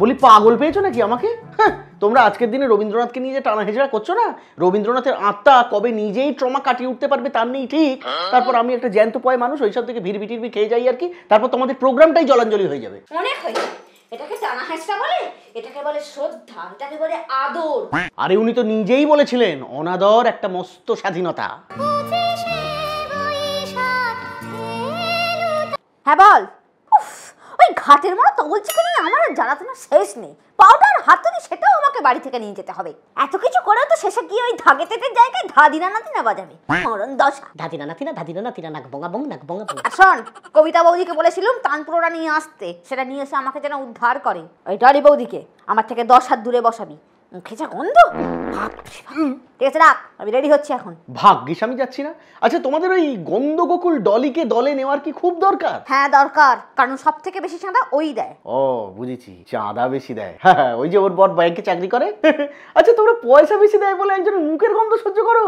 বলি পাগল পেয়েছো নাকি আমাকে? হ্যাঁ, তোমরা আজকের দিনে রবীন্দ্রনাথকে নিয়ে যে টানা হেঁচড়া করছো না, রবীন্দ্রনাথের আত্মা কবে নিজেই ট্রমা কাটিয়ে উঠতে পারবে তার নেই ঠিক। তারপর আমি একটা জ্যান্ত পয় মানুষ, ওইসব থেকে ভিড়বি টিরবি খেয়ে যাই আর কি। তারপর তোমাদের প্রোগ্রামটাই জলাঞ্জলি হয়ে যাবে। অনেক হয়েছে। এটাকে টানা হেঁচড়া বলে, এটাকে বলে শ্রদ্ধা, এটাকে বলে আদর। আরে উনি তো নিজেই বলেছিলেন অনাদর একটা মস্ত স্বাধীনতা। হ্যাঁ বল। ওই ঘাটের মতো তগলচিকে নিয়ে আমার জ্বালাতনা শেষ নেই। পাউডার হাতুড়ি সেটাও আমাকে বাড়ি থেকে নিয়ে যেতে হবে। এত কিছু করেও তো শেষে গিয়ে ওই ধাগে তেতের জায়গায় ধাদিনা নাতিনা বাজাবে। মরণ দশা। ধাদিনা নাতিনা নাক বঙ্গা বং নাক বঙ্গা বং। আর শোন, কবিতা বৌদিকে বলেছিলাম তানপুরোটা নিয়ে আসতে, সেটা নিয়ে এসে আমাকে যেন উদ্ধার করে। ওই ডলি বৌদিকে আমার থেকে 10 হাত দূরে বসাবি। খেচা গন্ধ। ঠিক আছে রাখ, আমি রেডি হচ্ছি এখন। ভাগ্যিস আমি যাচ্ছি না। আচ্ছা, তোমাদের ওই গন্ধগোকুল ডলিকে দলে নেওয়ার কি খুব দরকার? হ্যাঁ দরকার, কারণ সব থেকে বেশি চাঁদা ওই দেয়। ও বুঝেছি, চাঁদা বেশি দেয়। হ্যাঁ, ওই যে ওর বর ব্যাংকে চাকরি করে। আচ্ছা, তোমরা পয়সা বেশি দেয় বলে একজনের মুখের গন্ধ সহ্য করো?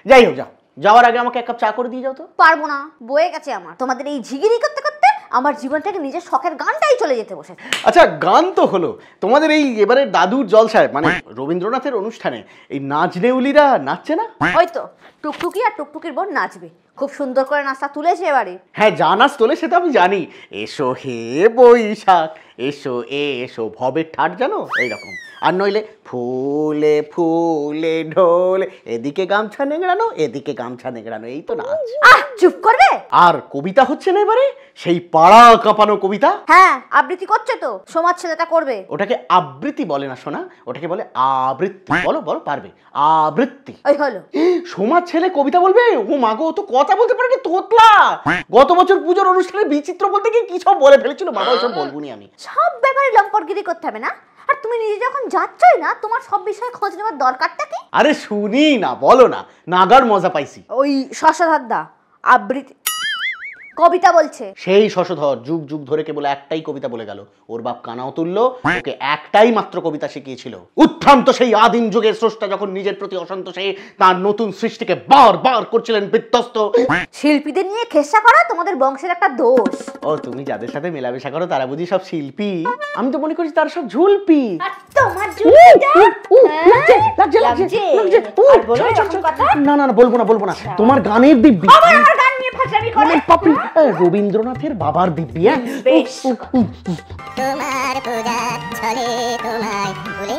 যাই হোক, যাও, যাওয়ার আগে আমাকে এক কাপ চা করে দিয়ে যাও তো। পারবো না, বয়ে গেছে আমার। তোমাদের এই ঝিগিরি করতে করতে আমার জীবন থেকে নিজের শখের গানটাই চলে যেতে বসে। আচ্ছা, গান তো হলো। তোমাদের এই এবারে দাদুর জলসায় মানে রবীন্দ্রনাথের অনুষ্ঠানে এই নাচনেউলিরা নাচছে না? ওই তো টুকটুকি আর টুকটুকির বোন নাচবে। খুব সুন্দর করে নাচটা তুলেছে এবারে। হ্যাঁ, যা নাচ তোলে সেটা আমি জানি। এসো হে বৈশাখ, এসো এসো ভবের ঠাট, জানো এইরকম। আর নইলে ফুলে ফুলে ঢোলে, এদিকে গামছা নেংড়ানো এদিকে গামছা নেংড়ানো, এই তো নাচ। চুপ করবে। আর কবিতা হচ্ছে না এবারে, সেই পাড়া কাঁপানো কবিতা। হ্যাঁ, আবৃত্তি করছে তো, সমাজ ছেলেটা করবে। ওটাকে আবৃত্তি বলে না সোনা, ওটাকে বলে আবৃত্তি। বলো বলো, পারবে? আবৃত্তি। ওই হলো। সমাজ ছেলে কবিতা বলবে? ও মাগো, তো কথা বলতে পারে কি তোতলা। গত বছর পুজোর অনুষ্ঠানে বিচিত্র বলতে গিয়ে কি সব বলে ফেলেছিল বাবা, ওসব বলবো নি আমি। সব ব্যাপারে লম্পটগিরি করতে হবে না। আর তুমি নিজে যখন যাচ্ছই না, তোমার সব বিষয়ে খোঁজ নেওয়ার দরকারটা কি? আরে শুনি না, বলো না, নাগার মজা পাইছি। ওই শশধরদা আবৃত্তি কবিতা বলছে। সেই শশধর যুগ যুগ ধরে কেবল একটাই কবিতা বলে গেল। ওর বাপ কানাও তুললো, ওকে একটাই মাত্র কবিতা শিখিয়েছিল। উত্থান্ত সেই আদিম যুগের স্রষ্টা যখন নিজের প্রতি অসন্তোষে তার নতুন সৃষ্টিকে বারবার করছিলেন বিধ্বস্ত। শিল্পীদের নিয়ে খেসা করা তোমাদের বংশের একটা দোষ। ও, তুমি যাদের সাথে মেলামেশা করো তারা বুঝি সব শিল্পী? আমি তো মনে করি তার সব ঝুলপি। তোমার ঝুলপিটা লাগছে লাগছে লাগছে। আর বলো এরকম কথা? না না না, বলবো না বলবো না। তোমার গানের দিব্যি। আমার গান নিয়ে ফাজলামি করে। পাপি, রবীন্দ্রনাথের বাবার দিব্যি। বেশ। তোমার পূজা চলে তোমায় ভুলে